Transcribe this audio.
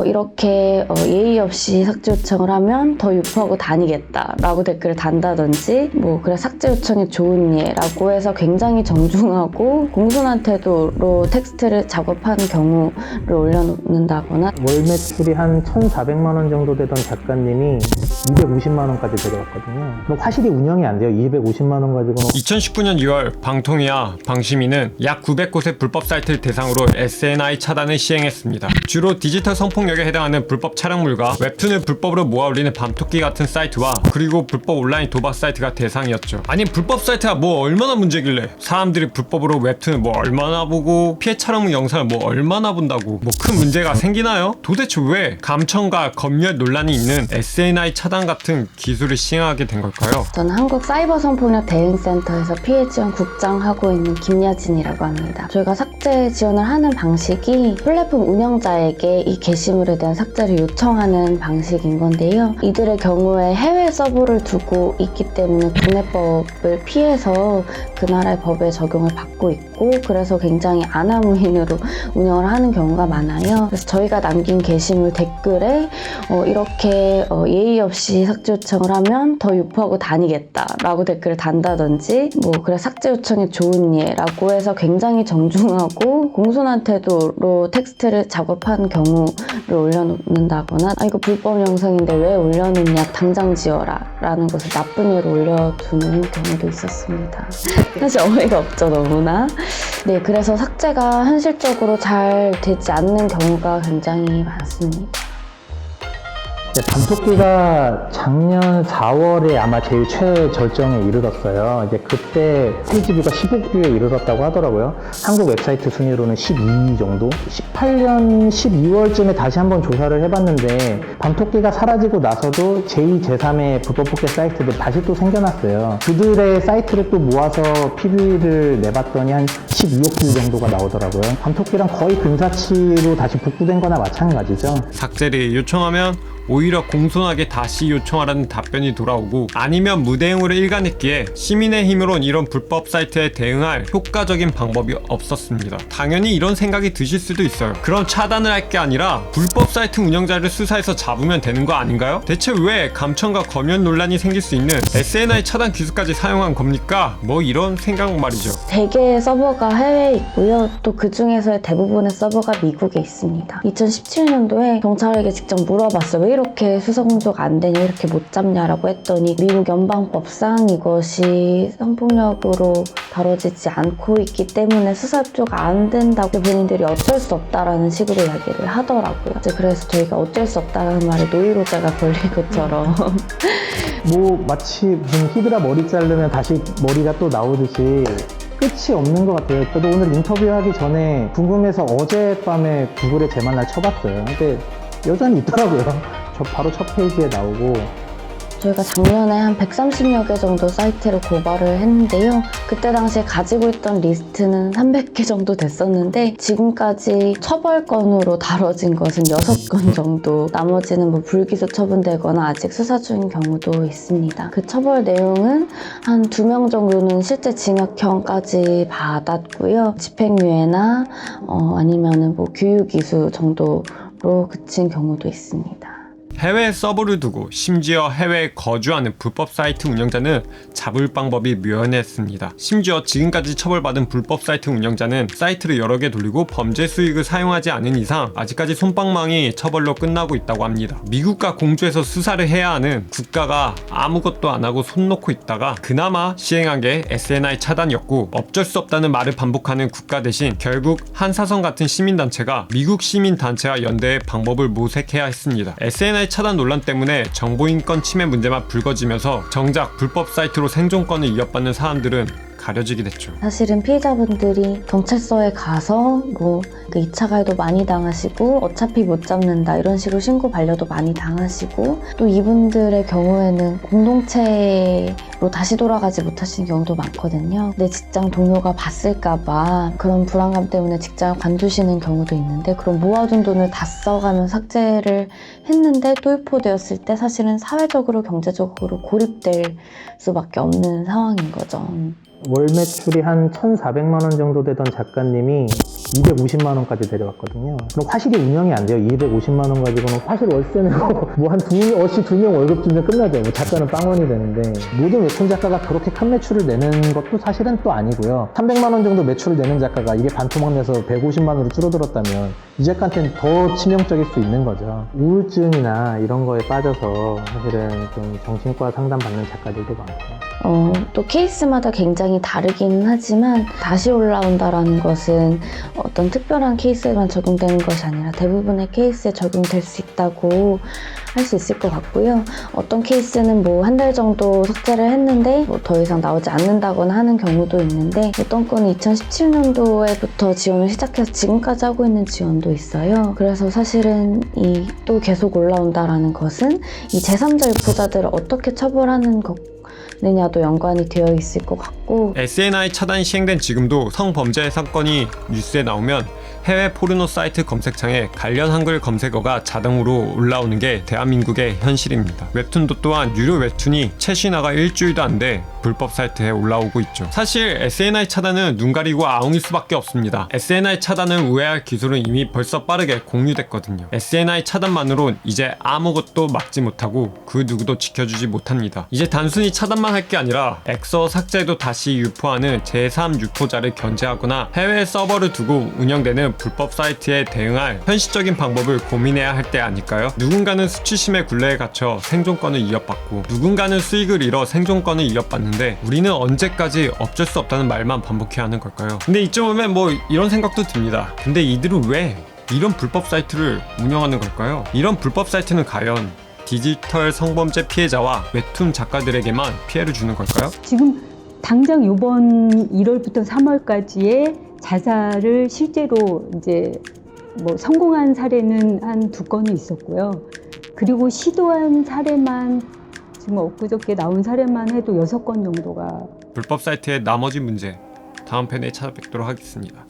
이렇게 예의 없이 삭제 요청을 하면 더 유포하고 다니겠다 라고 댓글을 단다든지 그래 삭제 요청이 좋은 예라고 해서 굉장히 정중하고 공손한 태도로 텍스트를 작업한 경우를 올려놓는다거나 월 매출이 한 1,400만 원 정도 되던 작가님이 250만 원까지 내려왔거든요. 그럼 화실이 운영이 안 돼요. 250만 원 가지고는. 2019년 2월 방통위와 방심위는 약 900곳의 불법 사이트를 대상으로 SNI 차단을 시행했습니다. 주로 디지털 성폭력에 해당하는 불법 촬영물과 웹툰을 불법으로 모아 올리는 밤토끼 같은 사이트와 그리고 불법 온라인 도박 사이트가 대상이었죠. 아니 불법 사이트가 뭐 얼마나 문제길래 사람들이 불법으로 웹툰을 뭐 얼마나 보고 피해 촬영물 영상을 뭐 얼마나 본다고 뭐 큰 문제가 생기나요? 도대체 왜 감청과 검열 논란이 있는 SNI 차단 같은 기술을 시행하게 된 걸까요? 저는 한국사이버성폭력 대응센터에서 피해 지원 국장 하고 있는 김야진이라고 합니다. 저희가 삭제 지원을 하는 방식이 플랫폼 운영자에게 이 게시물에 대한 삭제를 요청하는 방식인 건데요. 이들의 경우에 해외 서버를 두고 있기 때문에 국내법을 피해서 그 나라의 법의 적용을 받고 있고 그래서 굉장히 아나무인으로 운영을 하는 경우가 많아요. 그래서 저희가 남긴 게시물 댓글에 이렇게 예의 없이 삭제 요청을 하면 더 유포하고 다니겠다 라고 댓글을 단다든지 그래 삭제 요청이 좋은 예라고 해서 굉장히 정중하고 공손한 태도로 텍스트를 작업한 경우를 올려놓는다거나 이거 불법 영상인데 왜 올려놓냐 당장 지워라 라는 것을 나쁜 예로 올려두는 경우도 있었습니다. 사실 어이가 없죠 너무나. 네, 그래서 삭제가 현실적으로 잘 되지 않는 경우가 굉장히 많습니다. 밤토끼가 작년 4월에 아마 제일 최절정에 이르렀어요. 이제 그때 페이지 뷰가 15뷰에 이르렀다고 하더라고요. 한국 웹사이트 순위로는 12위 정도? 18년 12월쯤에 다시 한번 조사를 해봤는데 밤토끼가 사라지고 나서도 제2, 제3의 불법 포켓 사이트들이 다시 또 생겨났어요. 그들의 사이트를 또 모아서 PV를 내봤더니 한 12억 뷰 정도가 나오더라고요. 밤토끼랑 거의 근사치로 다시 복구된 거나 마찬가지죠. 삭제를 요청하면 오히려 공손하게 다시 요청하라는 답변이 돌아오고 아니면 무대응으로 일관했기에 시민의 힘으론 이런 불법 사이트에 대응할 효과적인 방법이 없었습니다. 당연히 이런 생각이 드실 수도 있어요. 그럼 차단을 할 게 아니라 불법 사이트 운영자를 수사해서 잡으면 되는 거 아닌가요? 대체 왜 감청과 검열 논란이 생길 수 있는 SNI 차단 기술까지 사용한 겁니까? 뭐 이런 생각 말이죠. 3개의 서버가 해외에 있고요. 또 그 중에서의 대부분의 서버가 미국에 있습니다. 2017년도에 경찰에게 직접 물어봤어요. 왜 이렇게 수사 공조가 안 되냐, 이렇게 못 잡냐라고 했더니 미국 연방법상 이것이 성폭력으로 다뤄지지 않고 있기 때문에 수사 협조가 안 된다고 본인들이 어쩔 수 없다라는 식으로 이야기를 하더라고요. 그래서 저희가 어쩔 수 없다라는 말에 노이로제가 걸린 것처럼 뭐 마치 무슨 히드라 머리 자르면 다시 머리가 또 나오듯이 끝이 없는 것 같아요. 저도 오늘 인터뷰하기 전에 궁금해서 어젯밤에 구글에 제 만날 쳐봤어요. 근데 여전히 있더라고요. 저 바로 첫 페이지에 나오고. 저희가 작년에 한 130여 개 정도 사이트를 고발을 했는데요. 그때 당시에 가지고 있던 리스트는 300개 정도 됐었는데 지금까지 처벌건으로 다뤄진 것은 6건 정도, 나머지는 뭐 불기소 처분되거나 아직 수사 중인 경우도 있습니다. 그 처벌 내용은 한 2명 정도는 실제 징역형까지 받았고요. 집행유예나 아니면은 뭐 교육이수 정도로 그친 경우도 있습니다. 해외에 서버를 두고 심지어 해외에 거주하는 불법 사이트 운영자는 잡을 방법이 묘연했습니다. 심지어 지금까지 처벌받은 불법 사이트 운영자는 사이트를 여러 개 돌리고 범죄 수익을 사용하지 않은 이상 아직까지 솜방망이 처벌로 끝나고 있다고 합니다. 미국과 공조해서 수사를 해야 하는 국가가 아무것도 안 하고 손 놓고 있다가 그나마 시행한 게 SNI 차단이었고, 어쩔 수 없다는 말을 반복하는 국가 대신 결국 한사선 같은 시민단체가 미국 시민단체와 연대해 방법을 모색해야 했습니다. SNI 차단 논란 때문에 정보인권 침해 문제만 불거지면서 정작 불법 사이트로 생존권을 이어받는 사람들은 가려지게 됐죠. 사실은 피해자분들이 경찰서에 가서 뭐 2차 가해도 많이 당하시고 어차피 못 잡는다 이런 식으로 신고 반려도 많이 당하시고, 또 이분들의 경우에는 공동체로 다시 돌아가지 못하시는 경우도 많거든요. 내 직장 동료가 봤을까봐 그런 불안감 때문에 직장을 관두시는 경우도 있는데, 그럼 모아둔 돈을 다 써가면 삭제를 했는데 또 유포되었을 때 사실은 사회적으로 경제적으로 고립될 수밖에 없는 상황인 거죠. 월 매출이 한 1,400만 원 정도 되던 작가님이 250만 원까지 내려왔거든요. 그럼 화실이 운영이 안 돼요. 250만 원 가지고는 화실 월세 내고 뭐 한 어시 2명 월급 주면 끝나죠. 뭐 작가는 빵원이 되는데, 모든 웹툰 작가가 그렇게 큰 매출을 내는 것도 사실은 또 아니고요. 300만 원 정도 매출을 내는 작가가 이게 반토막 내서 150만 원으로 줄어들었다면 이 작가한테는 더 치명적일 수 있는 거죠. 우울증이나 이런 거에 빠져서 사실은 좀 정신과 상담 받는 작가들도 많고. 또 케이스마다 굉장히 다르긴 하지만 다시 올라온다라는 것은 어떤 특별한 케이스에만 적용되는 것이 아니라 대부분의 케이스에 적용될 수 있다고 할 수 있을 것 같고요. 어떤 케이스는 뭐 한 달 정도 삭제를 했는데 뭐 더 이상 나오지 않는다거나 하는 경우도 있는데, 어떤 건은 2017년도에부터 지원을 시작해서 지금까지 하고 있는 지원도 있어요. 그래서 사실은 이 또 계속 올라온다라는 것은 이 제3자 유포자들을 어떻게 처벌하는 것 느냐도 연관이 되어 있을 것 같고, SNI 차단이 시행된 지금도 성범죄 사건이 뉴스에 나오면 해외 포르노 사이트 검색창에 관련 한글 검색어가 자동으로 올라오는 게 대한민국의 현실입니다. 웹툰도 또한 유료 웹툰이 최신화가 일주일도 안 돼 불법 사이트에 올라오고 있죠. 사실 SNI 차단은 눈 가리고 아웅일 수밖에 없습니다. SNI 차단을 우회할 기술은 이미 벌써 빠르게 공유됐거든요. SNI 차단만으로 이제 아무것도 막지 못하고 그 누구도 지켜주지 못합니다. 이제 단순히 차단만 할 게 아니라 엑서 삭제도 다시 유포하는 제3 유포자를 견제하거나 해외 서버를 두고 운영되는 불법 사이트에 대응할 현실적인 방법을 고민해야 할 때 아닐까요? 누군가는 수치심의 굴레에 갇혀 생존권을 이어받고 누군가는 수익을 잃어 생존권을 이어받는데 우리는 언제까지 어쩔 수 없다는 말만 반복해야 하는 걸까요? 근데 이쯤 오면 뭐 이런 생각도 듭니다. 근데 이들은 왜 이런 불법 사이트를 운영하는 걸까요? 이런 불법 사이트는 과연 디지털 성범죄 피해자와 웹툰 작가들에게만 피해를 주는 걸까요? 지금 당장 이번 1월부터 3월까지의 자살을 실제로 이제 뭐 성공한 사례는 한 2건이 있었고요. 그리고 시도한 사례만 지금 엊그저께 나온 사례만 해도 6건 정도가. 불법 사이트의 나머지 문제 다음 편에 찾아뵙도록 하겠습니다.